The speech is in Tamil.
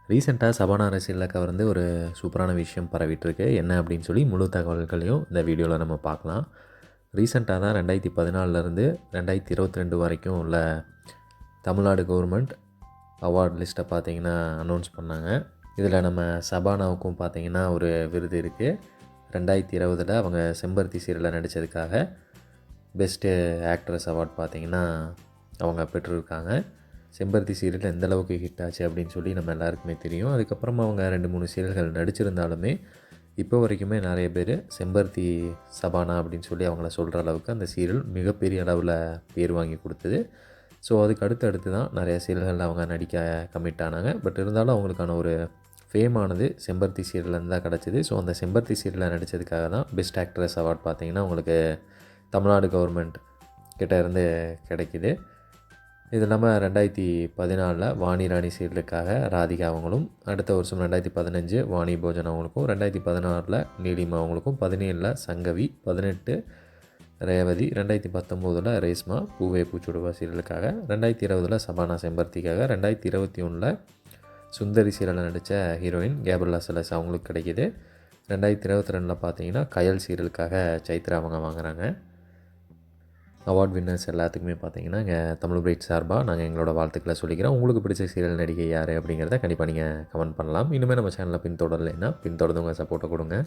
ரீசெண்டாக சபானா அரசியலில் கவர்ந்து ஒரு சூப்பரான விஷயம் பரவிட்டுருக்கு. என்ன அப்படின்னு சொல்லி முழு தகவல்களையும் இந்த வீடியோவில் நம்ம பார்க்கலாம். ரீசெண்டாக தான் 2014லேருந்து 2022 வரைக்கும் உள்ள தமிழ்நாடு கவர்மெண்ட் அவார்ட் லிஸ்ட்டை பார்த்திங்கன்னா அனௌன்ஸ் பண்ணாங்க. இதில் நம்ம சபானாவுக்கும் பார்த்திங்கன்னா ஒரு விருது இருக்குது. 2020 அவங்க செம்பருத்தி சீரியலில் நடித்ததுக்காக பெஸ்ட்டு ஆக்ட்ரஸ் அவார்ட் பார்த்திங்கன்னா அவங்க பெற்றிருக்காங்க. செம்பருத்தி சீரியல் எந்த அளவுக்கு ஹிட் ஆச்சு அப்படின்னு சொல்லி நம்ம எல்லாருக்குமே தெரியும். அதுக்கப்புறமா அவங்க 2-3 சீரியல்கள் நடிச்சிருந்தாலுமே இப்போ வரைக்குமே நிறைய பேர் செம்பருத்தி சபானா அப்படின்னு சொல்லி அவங்கள சொல்கிற அளவுக்கு அந்த சீரியல் மிகப்பெரிய அளவில் பேர் வாங்கி கொடுத்தது. ஸோ அதுக்கு அடுத்து தான் நிறைய சீரியல்களில் அவங்க நடிக்க கமிட் ஆனாங்க. பட் இருந்தாலும் அவங்களுக்கான ஒரு ஃபேமானது செம்பருத்தி சீரியல்லேருந்து தான் கிடச்சிது. ஸோ அந்த செம்பருத்தி சீரியலில் நடித்ததுக்காக தான் பெஸ்ட் ஆக்ட்ரஸ் அவார்ட் பார்த்திங்கன்னா உங்களுக்கு தமிழ்நாடு கவர்மெண்ட் கிட்ட இருந்து கிடைக்கிது. இது இல்லாமல் 2014 வாணி ராணி சீரியலுக்காக ராதிகா அவங்களும், அடுத்த வருஷம் 2015 வாணி போஜன் அவங்களுக்கும், 2016 நீலிமா அவங்களுக்கும், 17 சங்கவி, 18 ரேவதி, 2019 ரேஸ்மா பூவே பூச்சுடுவா சீரியலுக்காக, 2020 சபானா செம்பருத்திக்காக, 2021 சுந்தரி சீரியலில் நடித்த ஹீரோயின் கேப்ரிலா செலஸ் அவங்களுக்கு கிடைக்கிது. 2022 பார்த்தீங்கன்னா கயல் சீரியலுக்காக சைத்ரா அவங்க வாங்குகிறாங்க. அவார்ட் வின்னர்ஸ் எல்லாத்துக்குமே பார்த்தீங்கன்னா இங்கே தமிழ் பிரைட் சார்பாக நாங்கள் எங்களோட வாழ்த்துக்களை சொல்லிக்கிறோம். உங்களுக்கு பிடிச்ச சீரியல் நடிகை யார் அப்படிங்கிறத கண்டிப்பாக நீங்கள் கமெண்ட் பண்ணலாம். இன்னுமே நம்ம சேனலில் பின்தொடரலைன்னா பின்தொடர்ந்து உங்கள் சப்போர்ட்டை கொடுங்க.